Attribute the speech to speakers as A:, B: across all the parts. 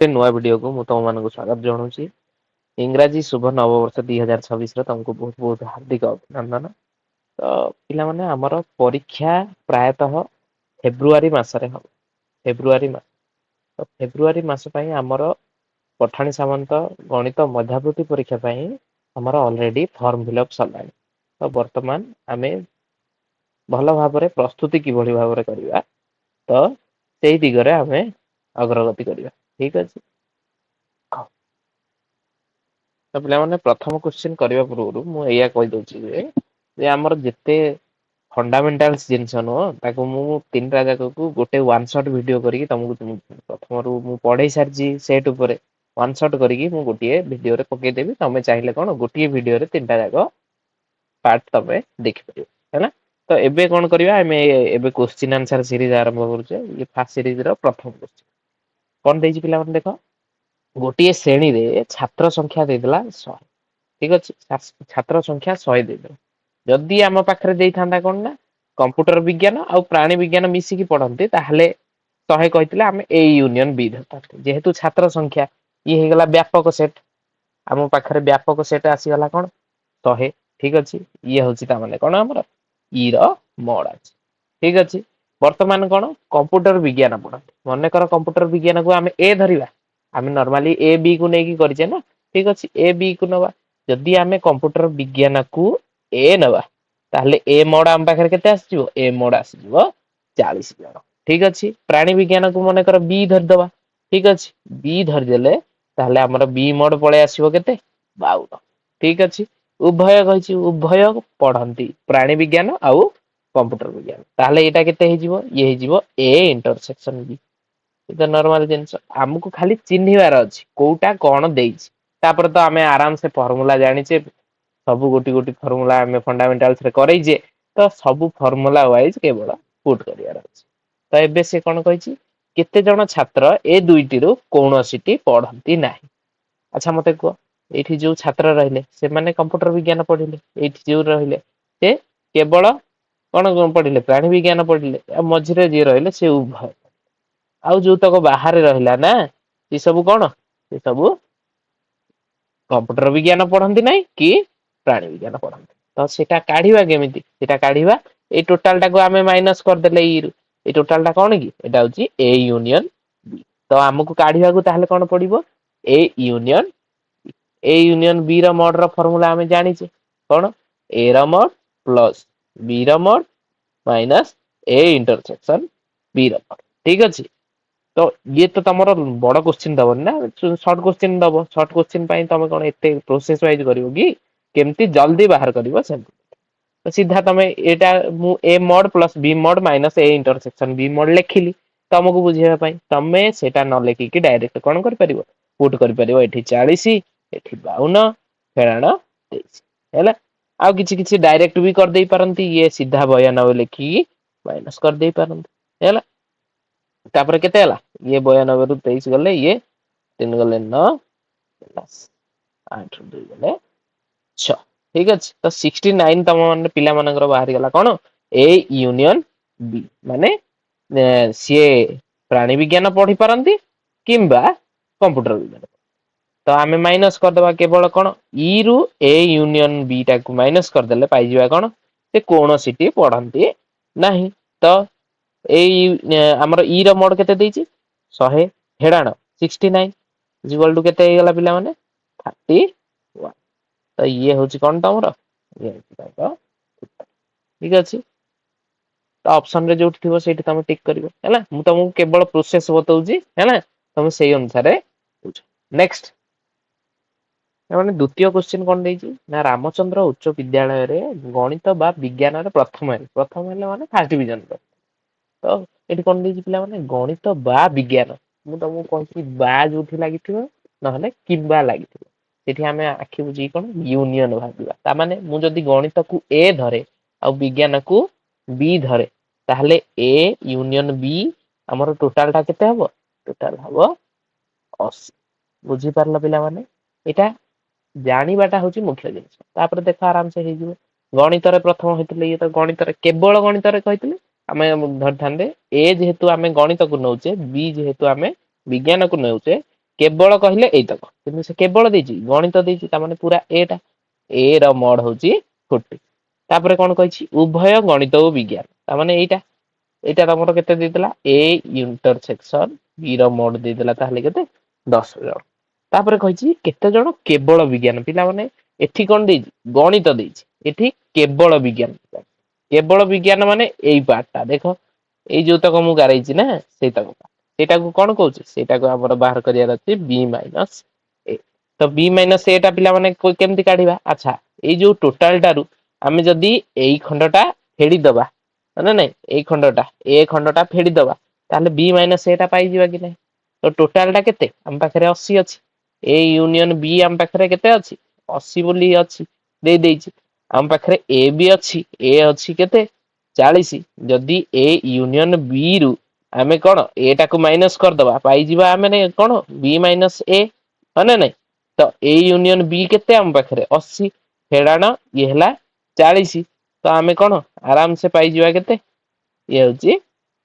A: ଗୋଟେ ନୂଆ ଭିଡିଓକୁ ମୁଁ ତମମାନଙ୍କୁ ସ୍ୱାଗତ ଜଣାଉଛି। ଇଂରାଜୀ ଶୁଭ ନବବର୍ଷ 2026 ତମକୁ ବହୁତ ବହୁତ ହାର୍ଦ୍ଦିକ ଅଭିନନ୍ଦନ। ତ ପିଲାମାନେ ଆମର ପରୀକ୍ଷା ପ୍ରାୟତଃ ଫେବୃଆରୀ ମାସରେ ହବ। ଫେବୃଆରୀ ମାସ ତ ଫେବୃଆରୀ ମାସ ପାଇଁ ଆମର ପଠାଣି ସାମନ୍ତ ଗଣିତ ମଧ୍ୟାବୃତ୍ତି ପରୀକ୍ଷା ପାଇଁ ଆମର ଅଲରେଡି ଫର୍ମ ଫିଲଅପ ସରିଲାଣି। ତ ବର୍ତ୍ତମାନ ଆମେ ଭଲ ଭାବରେ ପ୍ରସ୍ତୁତି କିଭଳି ଭାବରେ କରିବା ତ ସେଇ ଦିଗରେ ଆମେ ଅଗ୍ରଗତି କରିବା ଠିକ ଅଛି। ତ ପିଲାମାନେ ପ୍ରଥମ କୋଶ୍ଚିନ୍ କରିବା ପୂର୍ବରୁ ମୁଁ ଏଇଆ କହିଦଉଛି ଯେ ଆମର ଯେତେ ଫଣ୍ଡାମେଣ୍ଟାଲ ଜିନିଷ ନୁହଁ ତାକୁ ମୁଁ ତିନିଟା ଜାଗାକୁ ଗୋଟେ ୱାନ୍ ସଟ୍ ଭିଡିଓ କରିକି ତମକୁ ପ୍ରଥମରୁ ମୁଁ ପଢେଇ ସାରିଛି ସେଟ୍ ଉପରେ ୱାନ୍ ସଟ୍ କରିକି ମୁଁ ଗୋଟିଏ ଭିଡିଓରେ ପକେଇଦେବି ତମେ ଚାହିଁଲେ କଣ ଗୋଟିଏ ଭିଡିଓରେ ତିନିଟା ଯାକ ପାର୍ଟ ତମେ ଦେଖିପାରିବ ହେଲା। ତ ଏବେ କଣ କରିବା ଆମେ ଏବେ କୋଶ୍ଚିନ୍ ଆନ୍ସର ସିରିଜ ଆରମ୍ଭ କରୁଛେ ଫାର୍ଷ୍ଟ ସିରିଜ ର ପ୍ରଥମ କୋଶ୍ଚିନ୍। କଣ ଦେଇଛି ପିଲାମାନେ ଦେଖ ଗୋଟିଏ ଶ୍ରେଣୀରେ ଛାତ୍ର ସଂଖ୍ୟା ଦେଇଦେଲା 100 ଠିକ ଅଛି ଛାତ୍ର ସଂଖ୍ୟା 100 ଦେଇଦେଲା। ଯଦି ଆମ ପାଖରେ ଦେଇଥାନ୍ତା କଣ ନା କମ୍ପ୍ୟୁଟର ବିଜ୍ଞାନ ଆଉ ପ୍ରାଣୀ ବିଜ୍ଞାନ ମିଶିକି ପଢନ୍ତି ତାହେଲେ 100 କହିଥିଲେ ଆମେ ଏ ୟୁନିୟନ ବି ଧରିଥାନ୍ତୁ ଯେହେତୁ ଛାତ୍ର ସଂଖ୍ୟା ଇଏ ହେଇଗଲା ବ୍ୟାପକ ସେଟ ଆମ ପାଖରେ ବ୍ୟାପକ ସେଟ ଆସିଗଲା କଣ 100 ଠିକ ଅଛି ଇଏ ହଉଛି ତା ମାନେ କଣ ଆମର ଇ ର ମଡ ଅଛି ଠିକ ଅଛି। ବର୍ତ୍ତମାନ କଣ କମ୍ପ୍ୟୁଟର ବିଜ୍ଞାନ ପଢନ୍ତି ମନେକର କମ୍ପ୍ୟୁଟର ବିଜ୍ଞାନକୁ ଆମେ ଏ ଧରିବା ଆମେ ନର୍ମାଲି ଏ ବି କୁ ନେଇକି କରିଛେ ନା ଠିକ ଅଛି ଏ ବି କୁ ନବା ଯଦି ଆମେ କମ୍ପ୍ୟୁଟର ବିଜ୍ଞାନ କୁ ଏ ନବା ତାହେଲେ ଏ ମୋଡ ଆମ ପାଖରେ କେତେ ଆସିଯିବ ଏ ମୋଡ ଆସିଯିବ 40 ଜଣ ଠିକ ଅଛି ପ୍ରାଣୀ ବିଜ୍ଞାନକୁ ମନେକର ବି ଧରିଦବା ଠିକ ଅଛି ବି ଧରିଦେଲେ ତାହେଲେ ଆମର ବି ମୋଡ ପଳେଇ ଆସିବ କେତେ 52 ଠିକ ଅଛି ଉଭୟ କହିଛି ଉଭୟ ପଢନ୍ତି ପ୍ରାଣୀ ବିଜ୍ଞାନ ଆଉ କମ୍ପ୍ୟୁଟର ବିଜ୍ଞାନ ତାହେଲେ ଏଇଟା କେତେ ହେଇଯିବ ଇଏ ହେଇଯିବ ଏ ଇଣ୍ଟରସେକ୍ସନ ବି ଏ ନର୍ମାଲ ଜିନିଷ ଆମକୁ ଖାଲି ଚିହ୍ନିବାର ଅଛି କୋଉଟା କଣ ଦେଇଛି ତାପରେ ତ ଆମେ ଆରାମ ସେ ଫର୍ମୁଲା ଜାଣିଛେ ସବୁ ଗୋଟି ଗୋଟି ଫର୍ମୁଲା ଆମେ ଫଣ୍ଡାମେଣ୍ଟାଲରେ କରେଇଛେ ତ ସବୁ ଫର୍ମୁଲା ୱାଇଜ କେବଳ ପୁଟ କରିବାର ଅଛି ତ ଏବେ ସେ କଣ କହିଛି କେତେ ଜଣ ଛାତ୍ର ଏ ଦୁଇଟିରୁ କୌଣସିଟି ପଢନ୍ତି ନାହିଁ ଆଚ୍ଛା ମତେ କୁହ ଏଇଠି ଯୋଉ ଛାତ୍ର ରହିଲେ ସେମାନେ କମ୍ପ୍ୟୁଟର ବିଜ୍ଞାନ ପଢିଲେ ଏଇଠି ଯୋଉ ରହିଲେ ସେ କେବଳ କଣ ପଢିଲେ ପ୍ରାଣୀ ବିଜ୍ଞାନ ପଢିଲେ ଆଉ ମଝିରେ ଯିଏ ରହିଲେ ସେ ଉଭୟ ଆଉ ଯୋଉ ତକ ବାହାରେ ରହିଲା ନା ଏ ସବୁ କଣ ଏ ସବୁ କମ୍ପ୍ୟୁଟର ବିଜ୍ଞାନ ପଢନ୍ତି ନାହିଁ କି ପ୍ରାଣୀ ବିଜ୍ଞାନ ପଢନ୍ତି ତ ସେଇଟା କାଢିବା କେମିତି ସେଇଟା କାଢିବା ଏଇ ଟୋଟାଲ ଟାକୁ ଆମେ ମାଇନସ କରିଦେଲେ ଏଇ ଟୋଟାଲ ଟା କଣ କି ଏଇଟା ହଉଛି ଏ ୟୁନିୟନ ବି ତ ଆମକୁ କାଢିବାକୁ ତାହେଲେ କଣ ପଡିବ ଏ ୟୁନିୟନ ଏ ୟୁନିୟନ ବି ର ମଡ ର ଫର୍ମୁଲା ଆମେ ଜାଣିଛେ କଣ ଏ ର ମଡ ପ୍ଲସ ବି ର ମଡ ମାଇନସ ଏ ଇଣ୍ଟରସେକ୍ସନ ବି ର ମଡ ଠିକ ଅଛି ତ ଇଏ ତ ତମର ବଡ କୋଶ୍ଚିନ୍ ଦବନି ନା ସର୍ଟ କୋଶ୍ଚିନ୍ ଦବ ସର୍ଟ କୋଶ୍ଚିନ୍ ପାଇଁ ତମେ କଣ ଏତେ ପ୍ରୋସେସ ୱାଇଜ କରିବ କି କେମିତି ଜଲ୍ଦି ବାହାର କରିବ ସେମିତି ସିଧା ତମେ ଏଇଟା ମୁଁ ଏ ମଡ ପ୍ଲସ ବି ମଡ ମାଇନସ ଏ ଇଣ୍ଟରସେକ୍ସନ ବି ମୋଡ ଲେଖିଲି ତମକୁ ବୁଝେଇବା ପାଇଁ ତମେ ସେଇଟା ନ ଲେଖିକି ଡାଇରେକ୍ଟ କଣ କରିପାରିବ ପୁଟ କରିପାରିବ ଏଠି 40 ଏଠି 52 ଫେରାଣ 23 ହେଲା ଆଉ କିଛି କିଛି ଡାଇରେକ୍ଟ ବି କରିଦେଇ ପାରନ୍ତି ଇଏ ସିଧା 92 ଲେଖିକି ମାଇନସ କରିଦେଇ ପାରନ୍ତି ହେଲା ତାପରେ କେତେ ହେଲା ଇଏ 92 ରୁ 23 ଗଲେ ଇଏ 3 ଗଲେ 9 8 ରୁ 2 ଗଲେ 6 ଠିକ ଅଛି ତ 69 ତମ ମାନେ ପିଲାମାନଙ୍କର ବାହାରିଗଲା କଣ ଏ ୟୁନିୟନ ବି ମାନେ ସିଏ ପ୍ରାଣୀ ବିଜ୍ଞାନ ପଢି ପାରନ୍ତି କିମ୍ବା କମ୍ପ୍ୟୁଟର ବିଜ୍ଞାନ ତ ଆମେ ମାଇନସ କରିଦବା କେବଳ କଣ ଇ ରୁ ଏ ୟୁନିୟନ ବି ଟାକୁ ମାଇନସ କରିଦେଲେ ପାଇଯିବା କଣ ସେ କୌଣସିଟି ପଢନ୍ତି ନାହିଁ ତ ଏଇ ଆମର ଇ ର ମୋଡ କେତେ ଦେଇଛି 100 ଫେଡାଣ 69 ଇଜିକାଲ ଟୁ କେତେ ହେଇଗଲା ପିଲାମାନେ 31 ତ ଇଏ ହଉଛି କଣ ତମର ଇଏ ଠିକ ଅଛି ତ ଅପସନ ରେ ଯୋଉଠି ଥିବ ସେଇଠି ତମେ ଟିକ କରିବ ହେଲା ମୁଁ ତମକୁ କେବଳ ପ୍ରୋସେସ ବତଉଛି ହେଲା ତମେ ସେଇ ଅନୁସାରେ ବୁଝ ନେକ୍ସଟ ମାନେ ଦ୍ଵିତୀୟ କୋଶ୍ଚିନ୍ କଣ ଦେଇଛି ନା ରାମଚନ୍ଦ୍ର ଉଚ୍ଚ ବିଦ୍ୟାଳୟରେ ଗଣିତ ବା ବିଜ୍ଞାନରେ ପ୍ରଥମ ହେଲେ ମାନେ ଫାଷ୍ଟ ଡିଭିଜନ ତ ଏଠି କଣ ଦେଇଛି ପିଲାମାନେ ଗଣିତ ବା ବିଜ୍ଞାନ ମୁଁ ତମକୁ କହିଛି ବା ଯୋଉଠି ଲାଗିଥିବ ନହେଲେ କିମ୍ବା ଲାଗିଥିବ ସେଠି ଆମେ ଆଖି ବୁଝିକି କଣ ୟୁନିୟନ ଭାବିବା ତାମାନେ ମୁଁ ଯଦି ଗଣିତକୁ ଏ ଧରେ ଆଉ ବିଜ୍ଞାନ କୁ ବି ଧରେ ତାହେଲେ ଏ ୟୁନିୟନ ବି ଆମର ଟୋଟାଲ ଟା କେତେ ହବ ଟୋଟାଲ ହବ 80 ବୁଝିପାରିଲ ପିଲାମାନେ ଏଇଟା ଜାଣିବାଟା ହଉଛି ମୁଖ୍ୟ ଜିନିଷ ତାପରେ ଦେଖ ଆରାମସେ ହେଇଯିବ ଗଣିତରେ ପ୍ରଥମ ହେଇଥିଲେ ଇଏ ତ ଗଣିତରେ କେବଳ ଗଣିତରେ କହିଥିଲେ ଆମେ ଧରିଥାନ୍ତେ ଏ ଯେହେତୁ ଆମେ ଗଣିତକୁ ନଉଛେ ବି ଯେହେତୁ ଆମେ ବିଜ୍ଞାନକୁ ନେଉଛେ केवल कहले एतक किंतु से केवल देछि गणित देछि ता माने पूरा एटा ए र मोड होछि 40 तापर कोन कहछि उभय गणित और विज्ञान ता माने एटा एटा तमरो केते देतला ए इंटरसेक्शन बी र मोड देतला ताहले केते 10 जण तापर कहछि केते जण केवल विज्ञान पिला माने एठी कोन देछि गणित देछि एठी केवल विज्ञान माने एई पार्टटा देखो एई जो तक मु गारैछि ना सेई तक सेटा को कोन कहउछि सेटा को हमर बाहर करियार अछि b माइनस ए तो b माइनस ए टा पिला माने केमति काढिबा अच्छा एई जो टोटल टारु आमे जदी एई खंडटा फेडी दबा ना नै एई खंडटा ए खंडटा फेडी दबा ताले b माइनस ए टा पाई जिबा कि नै तो टोटल टा केते हम पाखरे 80 अछि ए यूनियन b हम पाखरे केते अछि 80 बोली अछि दे देछि हम पाखरे ए भी अछि ए अछि केते 40 जदी ए यूनियन बी रु आमे कोन ए टाकू माइनस कर दबा पाई जिबा आमे नै कोन बी माइनस ए हने नै तो ए यूनियन बी केते हम पाखरे 80 फेडाण ये हला 40 तो आमे कोन आराम से पाई जिबा केते ये होची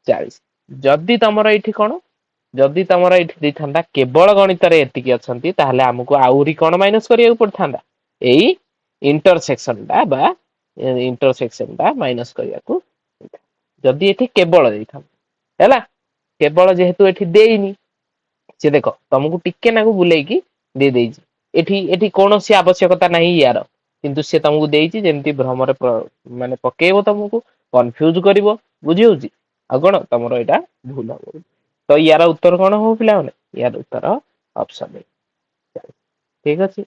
A: 40 जदी तमरो एठी कोन जदी तमरो एठी दिथांदा केवल गणित रे एतिकी अछंती ताहले हमकु आउरी कोन माइनस करिया पड़थांदा एई इंटरसेक्शन दा बा इंटरसेक्शन दा माइनस करिया को जदी एठी केवल देथां हैला केवल जेहेतु एठी देइनी से देखो तुमको टिके नाकू बुलेई की दे देइछि एठी एठी कोनोसी आवश्यकता नाही यार किंतु से तुमको देइछि जेमति भ्रमर माने पकेइबो तुमको कंफ्यूज करिवो बुझी होउछि आ कोन तमरो एटा भूल हो तो यार उत्तर कोन हो पिला माने यार उत्तर ऑप्शन ए ठीक अछि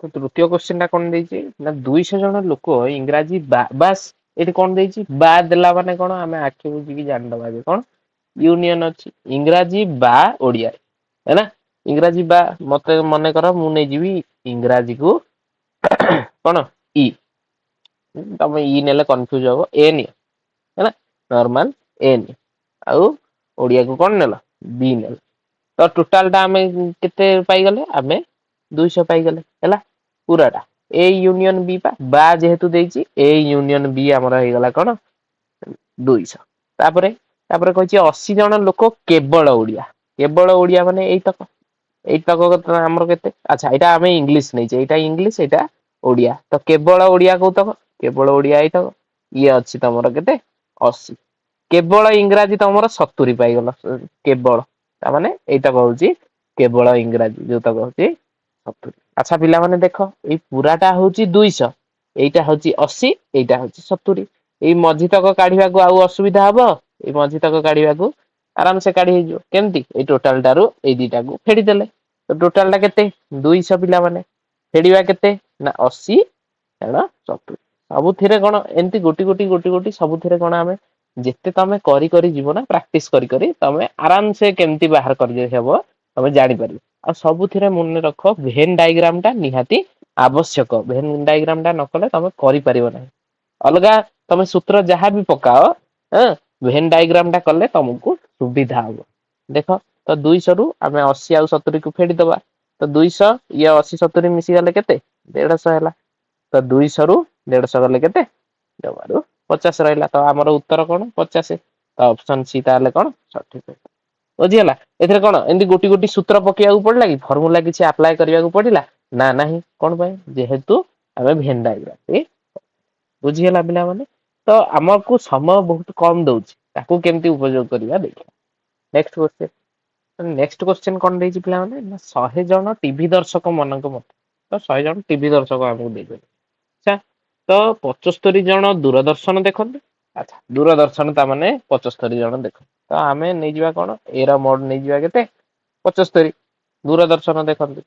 A: तो तृतीय क्वेश्चन टा कोन देइछि ना 200 जन लोक इंग्रजी बास एठी कोन देइछि बा देला माने कोन हमें आखि बुझी की जान दबा जे कोन यूनियन अछि इंग्रजी बा ओडिया है ना इंग्रजी बा मते मने कर मु नै जीवी इंग्रजी को कोन ई तमे ई नेले कंफ्यूज हो ए नि है ना नॉर्मल ए नि आउ ओडिया को कोन नेला बी नेला तो टोटल टा हमें केते पाई गले हमें 200 पाई गले हैला पूराटा ए यूनियन बी बा जेहेतु देइछि ए यूनियन बी हमर हे गला कोन 200 तापरे तापरे कहछि 80 जन लोक केवल ओडिया माने एई तक हमर केते अच्छा एटा हमें इंग्लिश नै छै एटा इंग्लिश एटा ओडिया तो केवल ओडिया को तक केवल ओडिया एई तक ये अछि तमरो केते 80 केवल इंग्रजी तमरो 70 पाई गला केवल ता माने एटा कहउछि केवल इंग्रजी जो तक होछि 70 अच्छा पिला माने देखो एई पूराटा होछि 200 एटा होछि 80 एटा होछि 70 एई मझी तक काढिबा को आउ असुविधा हबो एई मझी तक काढिबा को आराम से काढी हिजो केमती एई टोटल टारू एई दीटा को फेडी देले तो टोटल टा केते 200 पिला माने फेडीबा केते ना 80 एना 70 सबु थिरे कोन एंती गोटी सबु थिरे कोन हमें जेते तमे करी करी जीवो ना प्रैक्टिस करी करी तमे आराम से केमती बाहर कर जे हेबो तमे जानि पारि आ सबु थिरे मन रखो वेन डायग्राम टा निहाती आवश्यक वेन डायग्राम टा नकले तमे करि परिबो नै अलगा तमे सूत्र जहां भी पकाओ हां वेन डायग्राम टा कले तुमको सुविधा हो देखो तो 200 रु हमें 80 आ 70 को फेडी दबा तो 200 ये 80 70 मिसी गले केते 150 हैला तो 200 रु 150 गले केते जमारू 50 रहला तो हमर उत्तर कोन 50 तो ऑप्शन सी ताले कोन सठिक बुझी हला एथरे कोन एंदी गोटी सूत्र पकिया को पड़ला कि फार्मूला किछि अप्लाई करिया को पड़िला ना नाही कोन भाई जेहेतु हमें वेन डायग्राम बुझी हला बिना माने तो हमको समय बहुत कम दउछि ताको केमती उपयोग करिया देखिया नेक्स्ट क्वेश्चन कोन देछि पिला माने 100 जन टीवी दर्शक मनक मत तो 100 जन टीवी दर्शक हमको देबे अच्छा तो 75 जन दूरदर्शन देखंते अच्छा दूरदर्शन ता माने 75 जन देख तो हमें नै जिबा कोन एरा मोड नै जिबा केते 75 दूरदर्शन देखंते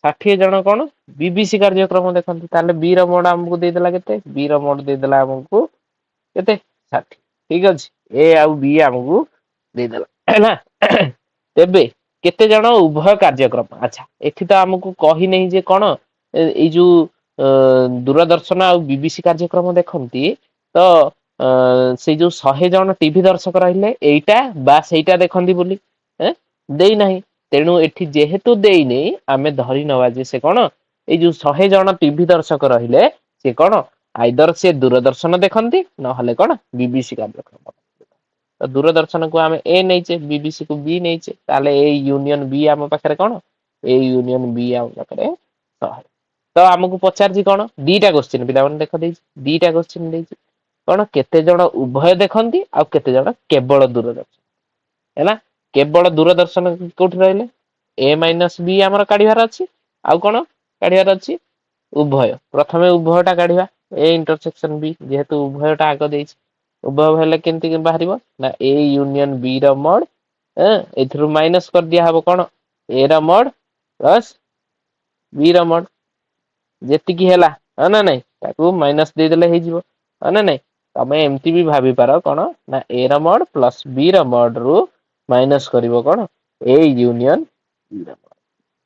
A: 60 जन कोन बीबीसी कार्यक्रम देखंते ताले बी रा मोड हमको दे देला केते बी रा मोड दे देला हमको केते 60 ठीक अछि ए आ बी हमको दे देला हैला तेबे केते जन उभय कार्यक्रम अच्छा एठी तो हमको कहि नै जे कोन ए जो दूरदर्शन आ बीबीसी कार्यक्रम देखंती तो से जो 100 जन टीवी दर्शक रहिले एइटा बा सेइटा देखंती बोली देई नाही तेनु एठी जेहेतु देई नै आमे धरि नवा जे से कोन ए जो 100 जन टीवी दर्शक रहिले से कोन आइदर से दूरदर्शन देखंती न हले कोन बीबीसी कार्यक्रम तो दूरदर्शन को आम ए नहींचे बीबीसी को बी नहींचे ताले ए यूनियन बी आम पाखे कौन ए यूनियन बी आम पाखे 100 तो आमको पचार कौन दीटा क्वेश्चन पिला देख दीटा क्वेश्चन देती कौन केते जण उभय देखती आउ केते जण केवल दूरदर्शन है केवल दूरदर्शन कोठी रहिले ए माइनस बी आमर काढ़ार अच्छी आउ कौन काढ़ार अच्छी उभय प्रथमे उभयटा काढ़ा ए इंटरसेक्शन बी जेहेतु उभयटा आग दे उभय हेले केमती बाहर ना ए यूनियन बी रड ए माइनस कर दिया हम कौन ए रड प्लस बी रड जी है ना नहीं माइनस देदेले हो ना नहीं तुम एमती भी भाभी पार कौन ना ए रड प्लस बी रड रु माइनस कर कौन ए यूनियन बी रड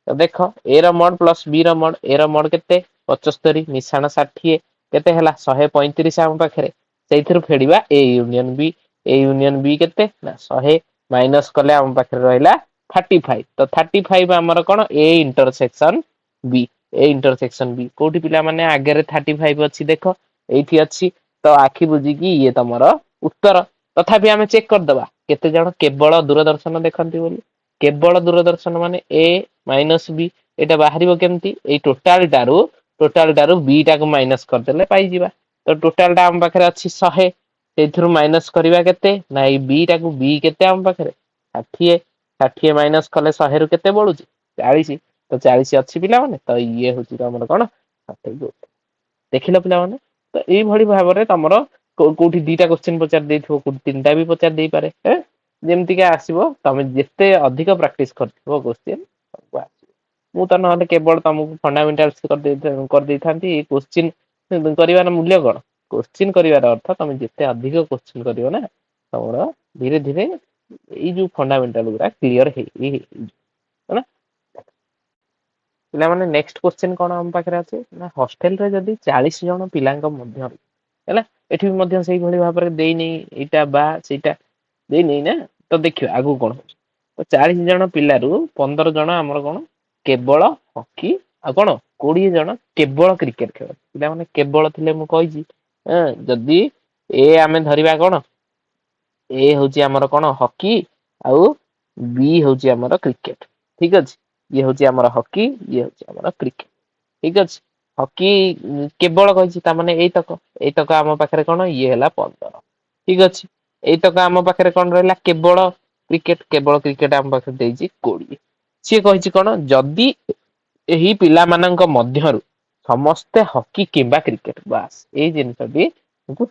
A: तो देख ए रड प्लस बी रड ए रड के 75 मिशाण 60 केते 135 आम पाखे से फेड़ा ए यूनियन बी के 100 माइनस कले आम पाखे रहा 35 तो 35 आमर कौन A intersection B A intersection B कोठी पिला माने आगे 35 अच्छी देख ये अच्छी तो आखि बुझिकी ये तुम उत्तर तथापि आम चेक करदे केते जण केवल दूरदर्शन देखती बोली केवल दूरदर्शन माने ए माइनस बी एटा बाहर केमती टोटाल टारू बीटा को माइनस करदेले पाई तो टोटाल टा आम पाखे अच्छी 100 से माइनस करवा केते ना बीटा को बी केते आम पाखे 60 60 माइनस कले 100 रु केते बढुची 40 तो 40 अच्छी पिला माने तो ये हूँ तुम कौन देख लो पिला माने तो ये भाव में तुम कोठी दीटा क्वेश्चन पचार देथिबो कोठी तीनटा भी पचार दे पारे जेमती आसीबो तमे जेते अधिक प्रैक्टिस करथिबो क्वेश्चन मु तो ना केवल तुमको फंडामेंटल्स कर दे था क्वेश्चन कर मूल्य कौन क्वेश्चन कर अर्थ तुम जिते अधिक क्वेश्चन कर ना तुम धीरे धीरे ये जो फंडामेंटल गुरा क्लीयर है पिला माने नेक्स्ट क्वेश्चन कौन आम पाखे अच्छे ना हॉस्टल रे जदी 40 जन पिलांक मध्य है एठी भी मध्य सही भली भाव में देई नहीं एटा बा सेटा देई नहीं ना तो देखियो आगु कौन तो 40 जन पिलारू 15 जन आमर कौन केवल हॉकी आ कौन 20 जन केवल क्रिकेट खेल पिला माने केवल थिले मु कहिजी जदी ए आमे धरिबा कौन ए होची आमर कौन हॉकी आउ बी होची आमर क्रिकेट ठीक अछि ये होची आमर हॉकी ये होची आमर क्रिकेट ठीक अछि हॉकी केवल कहिछि ता माने एई तक आम पाखरे कौन ये हला 15 ठीक अछि एई तक आम पाखरे कौन रहला केवल क्रिकेट आम पाखरे देइछि 20 सी कहिछि कौन जदी एही पिला मानक मध्यरु समस्ते हॉकी किंबा क्रिकेट बास ए जिनसटी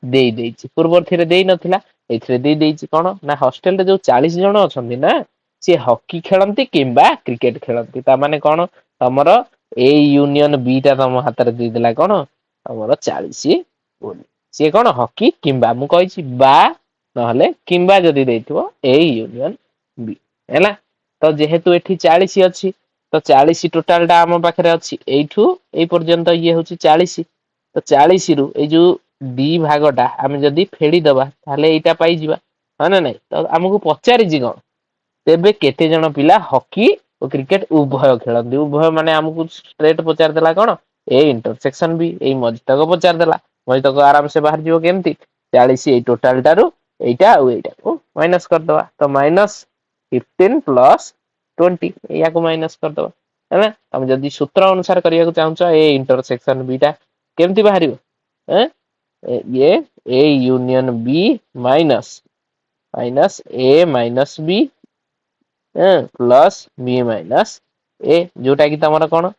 A: देई देइछि पूर्व थिरे देई नथिला एथिरे देई देइछि कौन ना हॉस्टल रे जो 40 जन अछंती ना सी हॉकी खेलंती किंबा क्रिकेट खेलंती ता माने कौन तमरो ए यूनियन बी टा तम हाथ रे दे देला कौन तमरो 40 बोली सी कौन हॉकी किंबा मु कहिछि बा नहले किंबा जदी देइथिबो ए यूनियन बी हैला तो जेहेतु एठी 40 अछि तो 40 टोटाल टा आम पाखरे अछि एठू ए पर्यंत ये होछि 40 तो 40 रु ए जो डी भागटा आमे जदी फेडी दबा ताले एटा पाई जिबा हा ना नहीं तो हमकु पचारि जी कोन तेबे केते जण पिला हॉकी और क्रिकेट उभय खेलंती उभय माने हमकु स्ट्रेट पचार देला कोन ए इंटरसेक्शन बी ए मजतक पचार देला मजतक आराम से बाहर जिवो केमती 40 ए टोटाल टारू एटा और एटा को माइनस कर दवा तो माइनस 15 प्लस 20 या को माइनस कर दवा है ना हम जदी सूत्र अनुसार करिया को चाहउछ ए इंटरसेक्शन बी टा केमती बाहरिबो हैं ये A union B minus minus A minus B plus B minus A जोटा कि तमरा कौन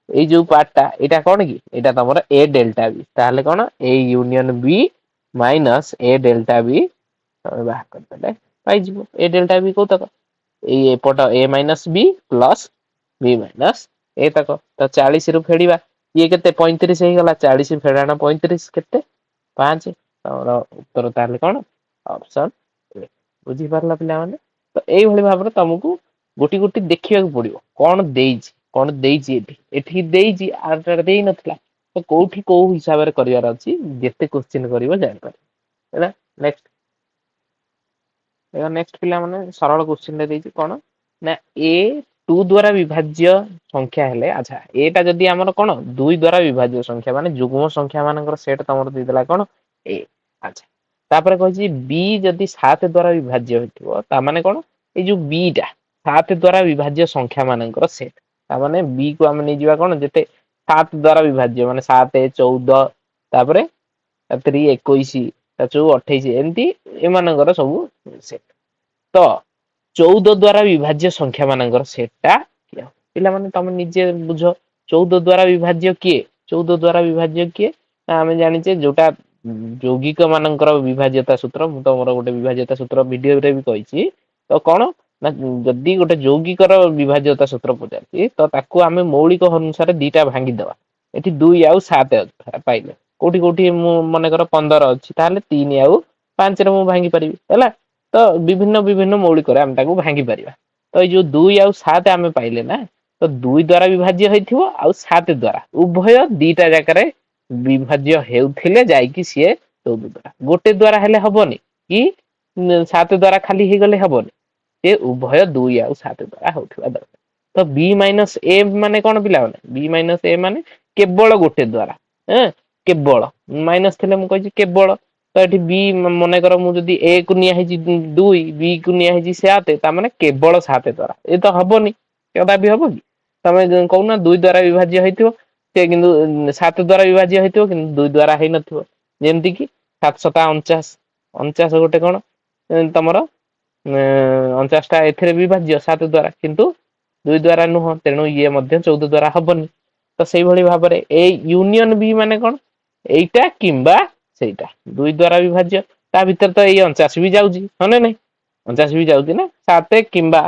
A: ए जो पार्टा एटा कौन कि एटा तमरा ए डेल्टा बी ताहले कौन A union B minus A delta B बाहर कर देले पाई जिवो ए डेल्टा बी को तक ए एपट A minus B plus B minus A तक तो 40 रु फेडिबा ये केते 35 हे गला 40 फेडाना 35 केते 5 और उत्तर ताले कौन ऑप्शन ए बुझी पारला पिला माने तो एई भली भाव रे तुमको गोटी गोटी देखिया को पड़ियो कौन देइछि एठी देइछि आर देइ नथला तो कोठी को हिसाब रे करियार अछि जेते क्वेश्चन करिवो जानि पारे हैला नेक्स्ट पिला माने सरल क्वेश्चन दे देइछि कोन ना ए 2 द्वारा विभाज्य संख्या हेले अच्छा एटा जदी हमर कोन 2 द्वारा विभाज्य संख्या माने जुग्म संख्या मानकर सेट तमर दे देला कोन ए अच्छा तापर कहि बी जदि 7 द्वारा विभाज्य होइथिबो ता माने कोन ए जो बी टा 7 द्वारा विभाज्य संख्या मानकर सेट ता माने बी को हम नै जिवा कोन जते 7 द्वारा विभाज्य माने 7 14 तापर 3 21 28 एमती ए मानकर सब सेट तो 14 द्वारा विभाज्य संख्या मानकर सेटटा पिला माने तमे निजे बुझ 14 द्वारा विभाज्य किए 14 द्वारा विभाज्य किए आमे जानि जे जोटा यौगिक मानकर विभाज्यता सूत्र मु तमरो गोटे विभाज्यता सूत्र वीडियो रे भी कहिछि तो कोन ना जदि गोटे यौगिकर विभाज्यता सूत्र पचारछि तो ताकू आमे मौलिक अनुसार दीटा भांगी दवा एठी 2 आउ 7 पाइले कोठी कोठी मु मने कर 15 अछि ताले 3 आउ 5 रे मु भांगी परिबी हैला तो विभिन्न विभिन्न मौलिक रे हम ताकू भांगी परिबा तो ए जो 2 आउ 7 आमे पाइले ना तो 2 द्वारा विभाज्य होइथिबो आउ 7 द्वारा उभय दीटा जाकरे विभाज्य हेउथिले जाई कि सिए 14 द्वारा गोटे द्वारा हेले हबोनी कि 7 द्वारा खाली हे गले हबोनी से उभय 2 आउ 7 द्वारा होथिबा दरकार तो b - a माने कोन पिला माने b - a माने केवल गोटे द्वारा हैं केवल माइनस थिले मु कहि केवल तो एठी b मने कर मु जदी a को निया हेजी 2 b को निया हेजी 7 ता माने केवल 7 द्वारा ए तो हबोनी केदा भी हबो कि तमे कहूना 2 द्वारा विभाज्य हेतिबो से किंतु 7 द्वारा विभाज्य हेतिबो किंतु 2 द्वारा हे नथिबो जेमति कि 7 7 49 49 गोटे कोन तमरो 49 टा एथिरे विभाज्य 7 द्वारा किंतु 2 द्वारा नुह तेनु ये मध्य 14 द्वारा हबनी तो सेही भली भाबरे ए यूनियन बी माने कोन एइटा किंबा सेइटा 2 द्वारा विभाज्य ता भीतर तो ए 49 भी जाउजी हने नै 49 भी जाउजी ना 7 किंबा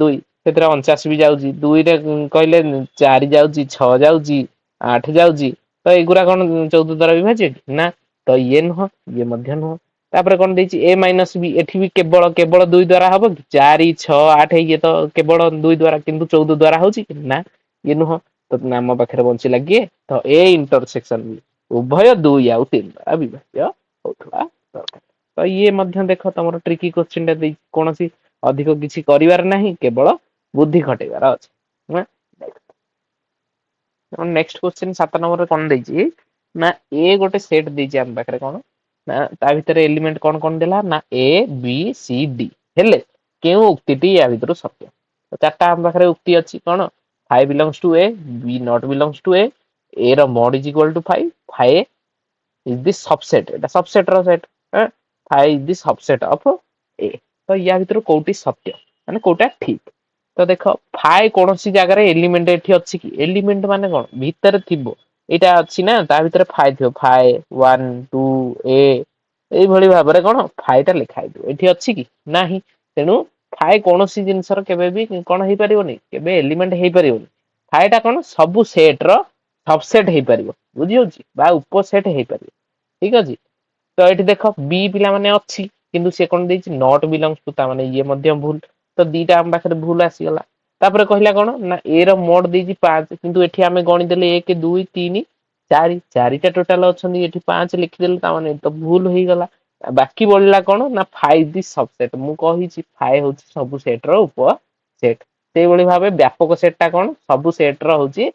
A: 2 सेतरा 49 भी जाउजी 2 रे कहले 4 जाउजी 6 जाउजी 8 जाउजी तो एगुरा कोन 14 द्वारा विभाज्य ना तो ये नुह ये मध्य नुह तापर कोन देछि a - b एठी भी केवल केवल 2 द्वारा हबो कि 4 6 8 ये तो केवल 2 द्वारा किंतु 14 द्वारा होछि ना ये नुह तो नाम पाखरे बंची लागिए तो a इंटरसेक्शन b उभय 2 आउ 3 द्वारा विभाज्य होथवा दरकार तो ये मध्य देखो तमरो ट्रिकी क्वेश्चन टा दे कोनसी अधिक किछि करिवार नाही केवल बुद्धि खटेबार अछि नेक्स्ट क्वेश्चन 7 नंबर कोन देछि ना ए गोटे सेट देछि हम पाखरे कोन ना ता भीतर एलिमेंट कोन कोन देला ना ए बी सी डी हेले केउ उक्तिटी या भीतर सत्य तो चारटा हम पाखरे उक्ति अछि कोन 5 belongs to A B not belongs to A रो mod is equal to 5 5 is the subset एटा सबसेट रो set 5 is the subset of A तो या भीतर कोउटी सत्य माने कोटा ठीक तो देखो फाइ कोनोसी जगह रे एलिमेंट एठी अछि कि एलिमेंट माने कोन भीतर थिबो एटा अछि ना ता भीतर फाइ थिबो फाइ 1 2 ए एई भली भाबरे कोन फाइटा लिखा हितो एठी अछि कि नाही तेनु फाइ कोनोसी जिंसर केबे भी कोन हेई परिबोनी केबे एलिमेंट हेई परिबोनी फाइटा कोन सब सेट रो सबसेट हेई परिबो बुझी होची बा उपसेट हेई परिबो ठीक अछि तो एठी देखो बी पिला माने अछि किंतु से कोन देछि नॉट बिलोंग्स टू ता माने ये मध्य भूल तो दीटा हम पाखरे भूल आसी गला तापर कहिला कोन ना ए रो मोड देछि 5 किंतु एठी हमें गणि देले 1 2 3 4 चारिटा टोटल अछंदी एठी 5 लिखि देले ता माने तो भूल होई गला बाकी बोलला कोन ना 5 दी सबसेट मु कहि छि 5 होछि सब सेट रो उप सेट सेई भली भाबे व्यापक सेट ता कोन सब सेट रो होछि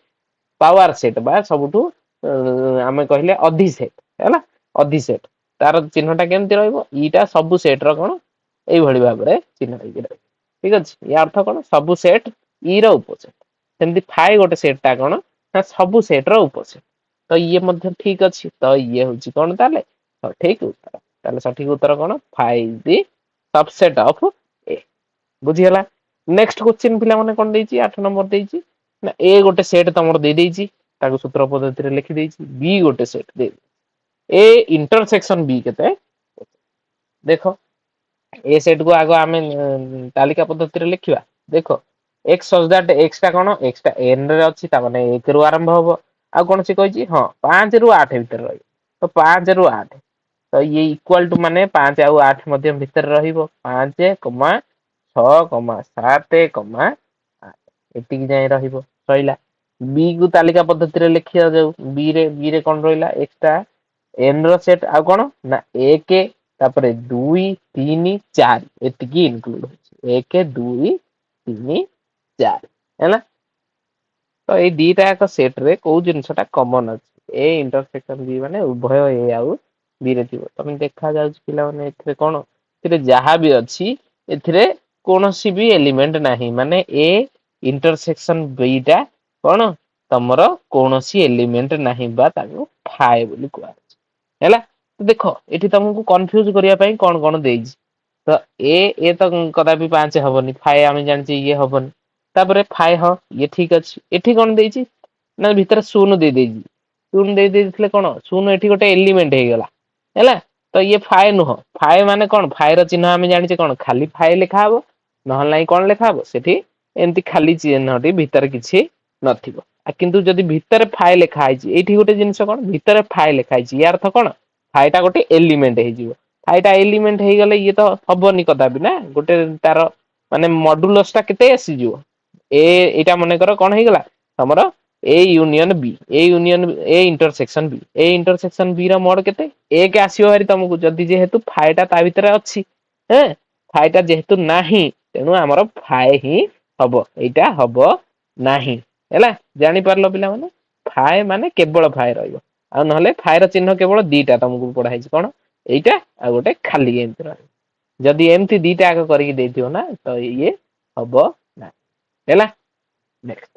A: पावर सेट बा सबुठु हमें कहले अधि सेट हैला अधि सेट तार चिन्हटा केमति रहइबो ईटा सब सेट रो कोन एई भली भाबरे चिन्ह हेइ रहइबो ठीक अछि या अर्थ कोन सब सेट ई रो उपसेट सेमति 5 गोटे सेट ता कोन ना सब सेट रो उपसेट तो ये मध्य ठीक अछि तो ये होछि कोन ताले ठीक उत्तर ताले सठिक उत्तर कोन 5 दी सबसेट ऑफ ए बुझी हला नेक्स्ट क्वेश्चन पिला माने कोन देछि 8 नंबर देछि ना ए गोटे सेट तमर दे देछि ताको सूत्र पद्धति रे लिखि देछि बी गोटे सेट दे ए इंटरसेक्शन बी केते देखो ए सेट को आगो आमे तालिका पद्धति रे लिखिबा देखो x सच दैट x टा कोन x टा n रे अछि ता माने 1 रु आरंभ होबो आ कोन से कहै छी हां 5 रु 8 भीतर रही तो 5 रु 8 तो ये इक्वल टू माने 5 आ 8 मध्य भीतर रहिबो 5 6 7 8 एतिक जाय रहिबो सइला बी को तालिका पद्धति रे लिखिया जाऊ बी रे कोन रहिला x टा n रो सेट आ कोन ना 1 तापरे 2 3 4 एतिकी इनक्लूड होछि 1 2 3 4 हैला तो ए दीटा एक सेट रे को जिंसटा कॉमन अछि ए इंटरसेक्शन बी माने उभय ए आउ बी रे थिबो तमे देखा जाउछ पिला माने एथिरे कोन एथिरे जहा भी अछि एथिरे कोनोसी भी एलिमेंट नाही माने ए इंटरसेक्शन बी टा कोन तमरो कोनोसी एलिमेंट नाही बा ताको फाए बोली कुआ हैला तो देखो एठी तुमको कंफ्यूज करिया पई कोन कोन देइछ तो ए तो कदापि 5 हबनी फाए आमे जानछि ये हबनी तापरे फाए ह ये ठीक अछि एठी कोन देइछि ना भितर शून्य दे देइछि शून्य दे देइथिले कोन शून्य एठी गोटे एलिमेंट हे गेला हैला तो ये फाए नुह फाए माने कोन फाए रो चिन्ह आमे जानछि कोन खाली फाए लिखा हबो नहल नाही कोन लिखा हबो सेठी एमती खाली चिन्हटी भितर किछि नथिबो आ किंतु जदि भितर फाए लिखा आइछि एठी गोटे जिंस कोन भितर फाए लिखा आइछि या अर्थ कोन फाएटा गोटे एलिमेंट हे जिवो फाएटा एलिमेंट हे गले ये तो हबनी कदापि ना गोटे तार माने मॉड्यूलस टा केते आसी जिवो ए एटा मने कर कोन हे गला हमरो A union B A intersection B रो मोड केते एक आसीयो हरी तुमको जदि जेहेतु फाएटा ता भितर अछि हैं फाएटा जेहेतु नाही तेनु हमरो फाए ही हबो एटा हबो नाही हैला जानि पारलो पिला माने फाए माने केवल फाए रहइबो आ नहले फाए रो चिन्ह केवल दीटा तुमको पढा हिच कोन एटा आ गोटे खाली एमति रहइबो जदि एमति दीटा आग करिक देथियो ना तो ये हबो ना हैला नेक्स्ट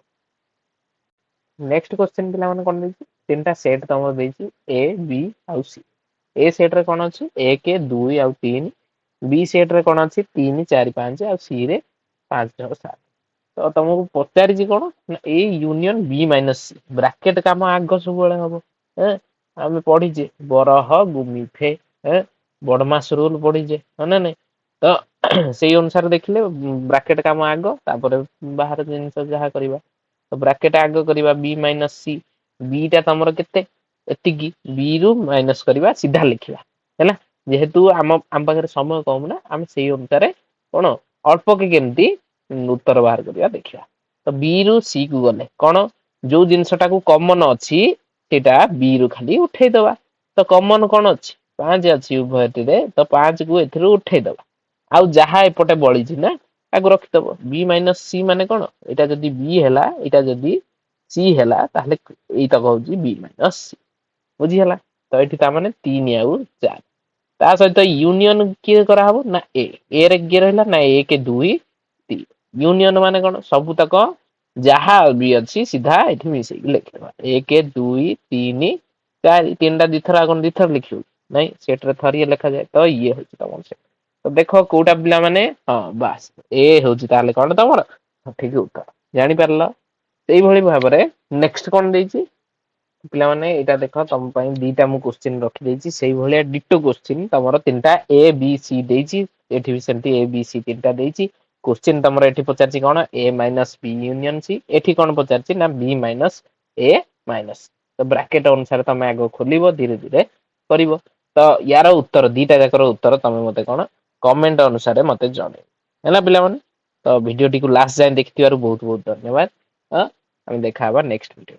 A: नेक्स्ट क्वेश्चन पिला माने कोन देछि तीनटा सेट तमरो देछि ए बी आउ सी ए सेट रे कोन अछि 1 2 आउ 3 बी सेट रे कोन अछि 3 4 5 आउ सी रे 5 6 7 तो तुमको पचारि जी कोन A union B minus C bracket काम आग सब बेले हबो हैं आमे पढी जे बरह गुमिफे हैं बडमास रूल पढी जे ना नै तो सेही अनुसार देखिले ब्रैकेट काम आग तापर बाहर जिंस जहा करबा तो ब्रैकेट आग करबा बी माइनस सी बी टा तमरो केते एतिकी बी रु माइनस करबा सीधा लिखिबा हैला जेहेतु आम पाखरे समय कम ना हम सेही अनुसार कोन अल्प के केमती उत्तर बाहर करबा देखिबा तो बी रु सी को गले कोन जो जिंसटा को कॉमन अछि सेटा बी रु खाली उठै दबा तो कॉमन कोन अछि 5 अछि उभयति रे तो 5 को एथिरु उठै दबा आउ जहा एपटे बळी छि ना आगु रखि दबो बी माइनस सी माने कोन एटा जदी बी हैला एटा जदी सी हैला ताहले एटा कहउची बी माइनस सी बुझी हैला तो एठी ता माने 3 आउ 4 ता सहित यूनियन की करा हबो ना ए रे की रहला ना 1 2 3 यूनियन माने कोन सब तक जहा भी अछि सीधा एठी मिसै लिखबा 1 2 3 4 तीनटा दिथर आगन दिथर लिखियो नहीं सेट रे थरिए लिखा जाय तो ये होची तमन से तो देखो कोटा पिला माने हां बस ए होची ताले कोन तमर ठीक उत्तर जानि परला सेही भली भाबरे नेक्स्ट कोन देछि पिला माने एटा देखो तम पई दीटा मु क्वेश्चन रखि देछि सेही भलिया डिटो क्वेश्चन तमरो तीनटा ए बी सी देछि एठी भी सेंटी ए बी सी तीनटा देछि क्वेश्चन तमरो एठी पचारछि कोन ए माइनस बी यूनियन सी एठी कोन पचारछि ना बी माइनस ए माइनस तो ब्रैकेट अनुसार तमे आगो खोलिबो धीरे धीरे करिवो तो यार उत्तर दीटा जाकर उत्तर तमे मते कोन कमेंट अनुसार मते जणे हैला पिला माने तो वीडियो टी को लास्ट जाय देखथिबारु बहुत बहुत धन्यवाद हम देखा हबा नेक्स्ट वीडियो